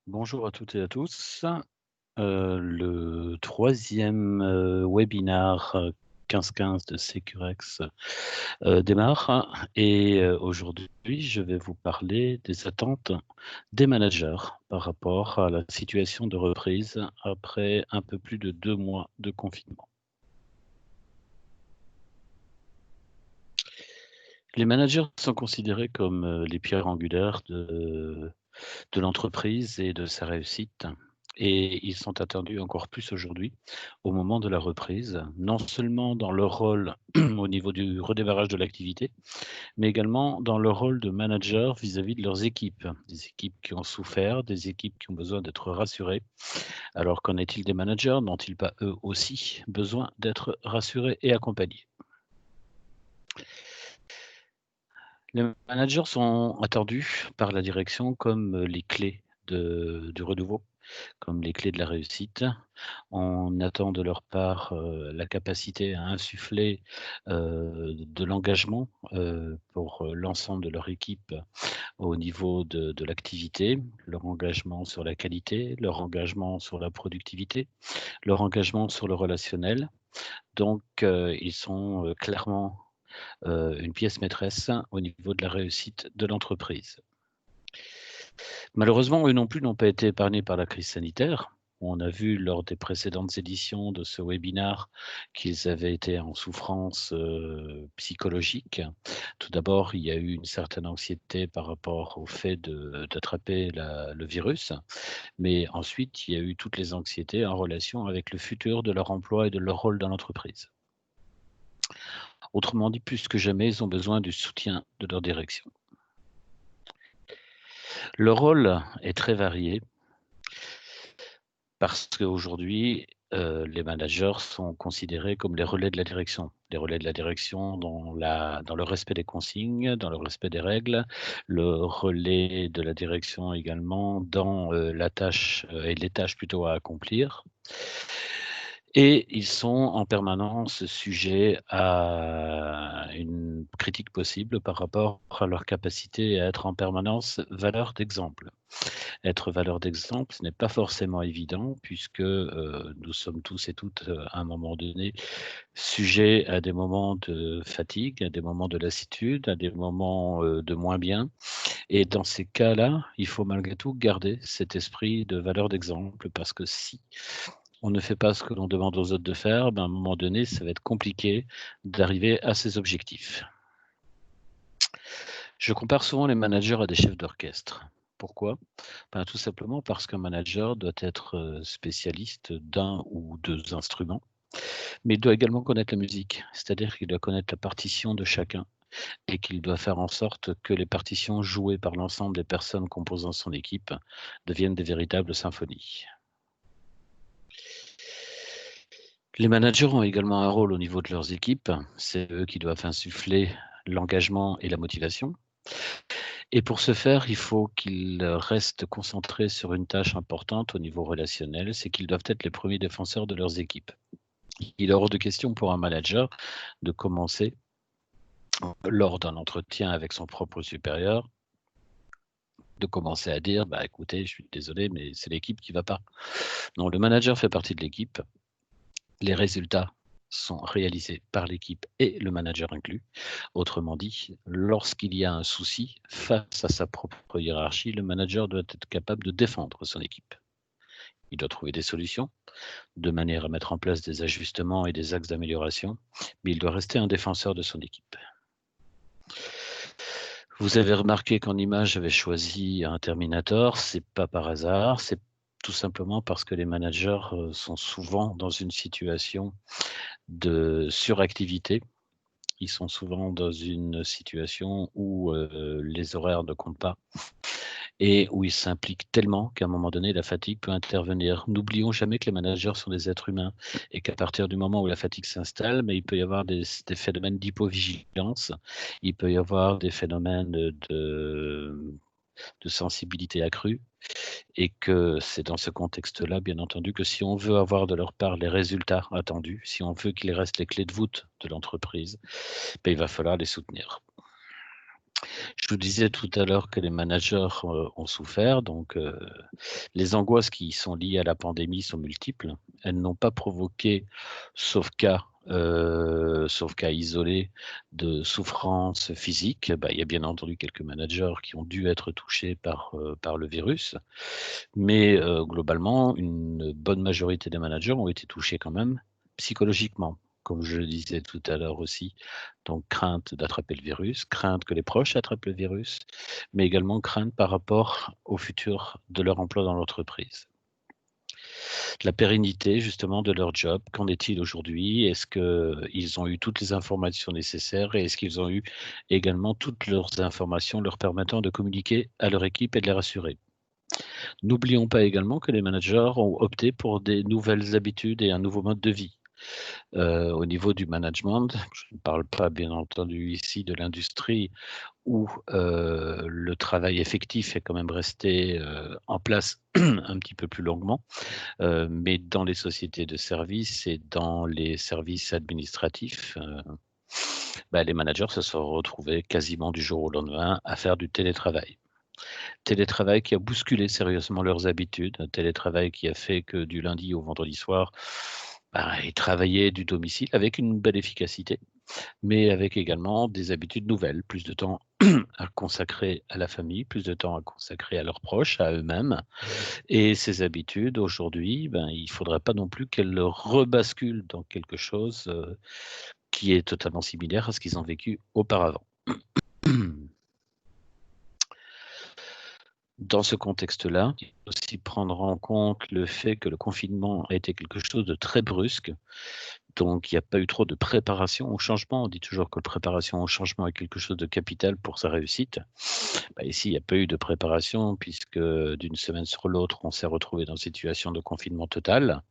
Bonjour à toutes et à tous. Le troisième webinar 15-15 de Securex démarre et aujourd'hui, je vais vous parler des attentes des managers par rapport à la situation de reprise après un peu plus de 2 mois de confinement. Les managers sont considérés comme, les pierres angulaires de l'entreprise et de sa réussite et ils sont attendus encore plus aujourd'hui, au moment de la reprise, non seulement dans leur rôle au niveau du redémarrage de l'activité, mais également dans leur rôle de manager vis-à-vis de leurs équipes. Des équipes qui ont souffert, des équipes qui ont besoin d'être rassurées. Alors qu'en est-il des managers? N'ont-ils pas eux aussi besoin d'être rassurés et accompagnés? Les managers sont attendus par la direction comme, les clés du renouveau, comme les clés de la réussite. On attend de leur part, la capacité à insuffler, de l'engagement, pour, l'ensemble de leur équipe au niveau de l'activité, leur engagement sur la qualité, leur engagement sur la productivité, leur engagement sur le relationnel. Donc, ils sont, clairement, une pièce maîtresse au niveau de la réussite de l'entreprise. Malheureusement, eux non plus n'ont pas été épargnés par la crise sanitaire. On a vu lors des précédentes éditions de ce webinar qu'ils avaient été en souffrance, psychologique. Tout d'abord, il y a eu une certaine anxiété par rapport au fait d'attraper le virus, mais ensuite, il y a eu toutes les anxiétés en relation avec le futur de leur emploi et de leur rôle dans l'entreprise. Autrement dit, plus que jamais, ils ont besoin du soutien de leur direction. Leur rôle est très varié. Parce qu'aujourd'hui, les managers sont considérés comme les relais de la direction. Les relais de la direction dans le respect des consignes, dans le respect des règles, le relais de la direction également dans, la tâche, et les tâches plutôt à accomplir. Et ils sont en permanence sujets à une critique possible par rapport à leur capacité à être en permanence valeur d'exemple. Être valeur d'exemple, ce n'est pas forcément évident puisque, nous sommes tous et toutes, à un moment donné, sujets à des moments de fatigue, à des moments de lassitude, à des moments, de moins bien et dans ces cas-là, il faut malgré tout garder cet esprit de valeur d'exemple parce que si on ne fait pas ce que l'on demande aux autres de faire, ben, à un moment donné, ça va être compliqué d'arriver à ses objectifs. Je compare souvent les managers à des chefs d'orchestre. Pourquoi? Ben, tout simplement parce qu'un manager doit être, spécialiste d'un ou 2 instruments, mais il doit également connaître la musique. C'est-à-dire qu'il doit connaître la partition de chacun et qu'il doit faire en sorte que les partitions jouées par l'ensemble des personnes composant son équipe deviennent des véritables symphonies. Les managers ont également un rôle au niveau de leurs équipes. C'est eux qui doivent insuffler l'engagement et la motivation. Et pour ce faire, il faut qu'ils restent concentrés sur une tâche importante au niveau relationnel, c'est qu'ils doivent être les premiers défenseurs de leurs équipes. Il est hors de question pour un manager de commencer, lors d'un entretien avec son propre supérieur, de commencer à dire: «Bah, écoutez, je suis désolé, mais c'est l'équipe qui va pas». Non, le manager fait partie de l'équipe. Les résultats sont réalisés par l'équipe et le manager inclus. Autrement dit, lorsqu'il y a un souci face à sa propre hiérarchie, le manager doit être capable de défendre son équipe. Il doit trouver des solutions de manière à mettre en place des ajustements et des axes d'amélioration, mais il doit rester un défenseur de son équipe. Vous avez remarqué qu'en image, j'avais choisi un Terminator, c'est pas par hasard, c'est tout simplement parce que les managers, sont souvent dans une situation de suractivité. Ils sont souvent dans une situation où, les horaires ne comptent pas et où ils s'impliquent tellement qu'à un moment donné, la fatigue peut intervenir. N'oublions jamais que les managers sont des êtres humains et qu'à partir du moment où la fatigue s'installe, mais il peut y avoir des phénomènes d'hypovigilance, il peut y avoir des phénomènes de sensibilité accrue et que c'est dans ce contexte-là, bien entendu, que si on veut avoir de leur part les résultats attendus, si on veut qu'ils restent les clés de voûte de l'entreprise, ben, il va falloir les soutenir. Je vous disais tout à l'heure que les managers, ont souffert, donc les angoisses qui sont liées à la pandémie sont multiples. Elles n'ont pas provoqué, sauf cas isolés de souffrance physique. Bah, il y a bien entendu quelques managers qui ont dû être touchés par le virus, mais globalement, une bonne majorité des managers ont été touchés quand même psychologiquement, comme je le disais tout à l'heure aussi. Donc crainte d'attraper le virus, crainte que les proches attrapent le virus, mais également crainte par rapport au futur de leur emploi dans l'entreprise. La pérennité justement de leur job, qu'en est-il aujourd'hui? Est-ce qu'ils ont eu toutes les informations nécessaires et est-ce qu'ils ont eu également toutes leurs informations leur permettant de communiquer à leur équipe et de les rassurer? N'oublions pas également que les managers ont opté pour des nouvelles habitudes et un nouveau mode de vie. Au niveau du management, je ne parle pas bien entendu ici de l'industrie où, le travail effectif est quand même resté, en place un petit peu plus longuement, mais dans les sociétés de services et dans les services administratifs, bah, les managers se sont retrouvés quasiment du jour au lendemain à faire du télétravail. Télétravail qui a bousculé sérieusement leurs habitudes, un télétravail qui a fait que du lundi au vendredi soir, bah, ils travaillaient du domicile avec une belle efficacité, mais avec également des habitudes nouvelles, plus de temps à consacrer à la famille, plus de temps à consacrer à leurs proches, à eux-mêmes et ces habitudes aujourd'hui, ben, il ne faudrait pas non plus qu'elles rebasculent dans quelque chose, qui est totalement similaire à ce qu'ils ont vécu auparavant. Dans ce contexte-là, il faut aussi prendre en compte le fait que le confinement a été quelque chose de très brusque, donc il n'y a pas eu trop de préparation au changement. On dit toujours que la préparation au changement est quelque chose de capital pour sa réussite. Bah, ici, il n'y a pas eu de préparation puisque d'une semaine sur l'autre, on s'est retrouvé dans une situation de confinement total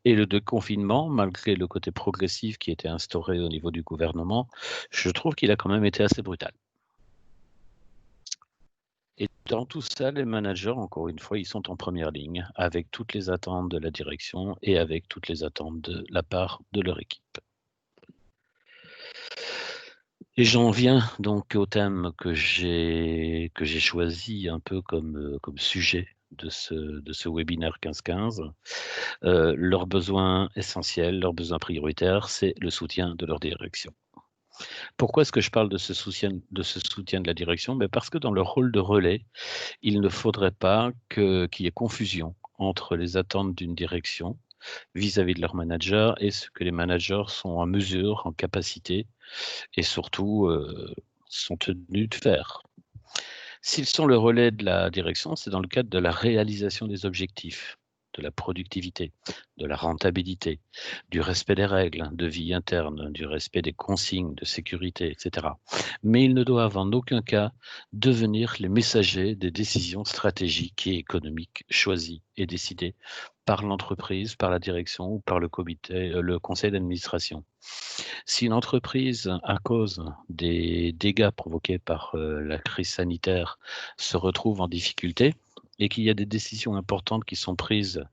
et le déconfinement, malgré le côté progressif qui était instauré au niveau du gouvernement, je trouve qu'il a quand même été assez brutal. Et dans tout ça, les managers, encore une fois, ils sont en première ligne avec toutes les attentes de la direction et avec toutes les attentes de la part de leur équipe. Et j'en viens donc au thème que j'ai choisi un peu comme sujet de ce webinaire 15-15. Leurs besoins essentiels, leurs besoins prioritaires, c'est le soutien de leur direction. Pourquoi est-ce que je parle de ce soutien de la direction? Ben parce que dans leur rôle de relais, il ne faudrait pas qu'il y ait confusion entre les attentes d'une direction vis-à-vis de leurs managers et ce que les managers sont en mesure, en capacité et surtout, sont tenus de faire. S'ils sont le relais de la direction, c'est dans le cadre de la réalisation des objectifs, de la productivité, de la rentabilité, du respect des règles de vie interne, du respect des consignes de sécurité, etc. Mais ils ne doivent en aucun cas devenir les messagers des décisions stratégiques et économiques choisies et décidées par l'entreprise, par la direction ou par le conseil d'administration. Si une entreprise, à cause des dégâts provoqués par, la crise sanitaire, se retrouve en difficulté et qu'il y a des décisions importantes qui sont prises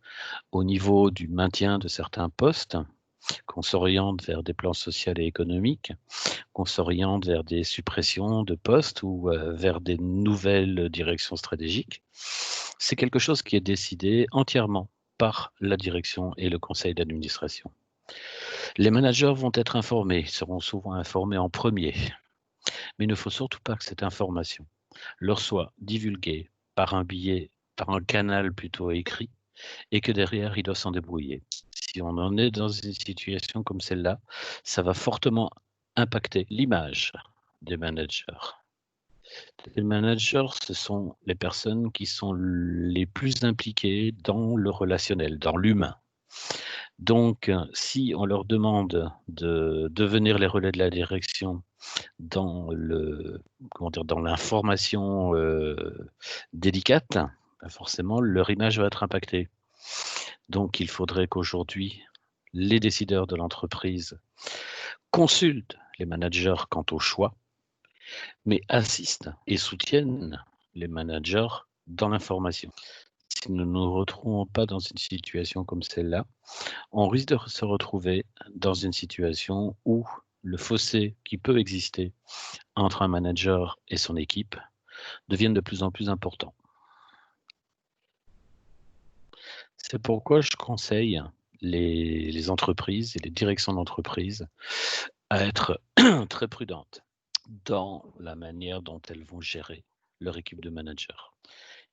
au niveau du maintien de certains postes, qu'on s'oriente vers des plans sociaux et économiques, qu'on s'oriente vers des suppressions de postes ou, vers des nouvelles directions stratégiques, c'est quelque chose qui est décidé entièrement par la direction et le conseil d'administration. Les managers vont être informés, seront souvent informés en premier, mais il ne faut surtout pas que cette information leur soit divulguée par un biais, par un canal plutôt écrit, et que derrière, ils doivent s'en débrouiller. Si on en est dans une situation comme celle-là, ça va fortement impacter l'image des managers. Les managers, ce sont les personnes qui sont les plus impliquées dans le relationnel, dans l'humain. Donc, si on leur demande de devenir les relais de la direction dans dans l'information, délicate, bah, forcément leur image va être impactée. Donc il faudrait qu'aujourd'hui, les décideurs de l'entreprise consultent les managers quant au choix, mais assistent et soutiennent les managers dans l'information. Si nous ne nous retrouvons pas dans une situation comme celle-là, on risque de se retrouver dans une situation où le fossé qui peut exister entre un manager et son équipe devienne de plus en plus important. C'est pourquoi je conseille les entreprises et les directions d'entreprise à être très prudentes dans la manière dont elles vont gérer leur équipe de managers.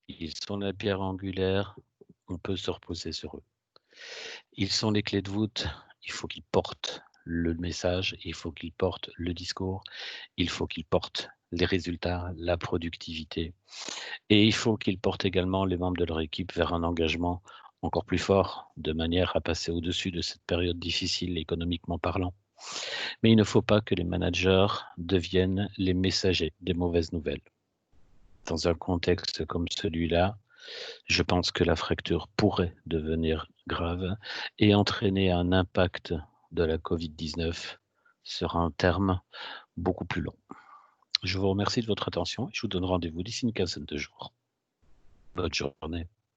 Ils sont la pierre angulaire, on peut se reposer sur eux. Ils sont les clés de voûte, il faut qu'ils portent le message, il faut qu'ils portent le discours, il faut qu'ils portent les résultats, la productivité et il faut qu'ils portent également les membres de leur équipe vers un engagement encore plus fort, de manière à passer au-dessus de cette période difficile économiquement parlant. Mais il ne faut pas que les managers deviennent les messagers des mauvaises nouvelles. Dans un contexte comme celui-là, je pense que la fracture pourrait devenir grave et entraîner un impact de la Covid-19 sur un terme beaucoup plus long. Je vous remercie de votre attention et je vous donne rendez-vous d'ici une quinzaine de jours. Bonne journée.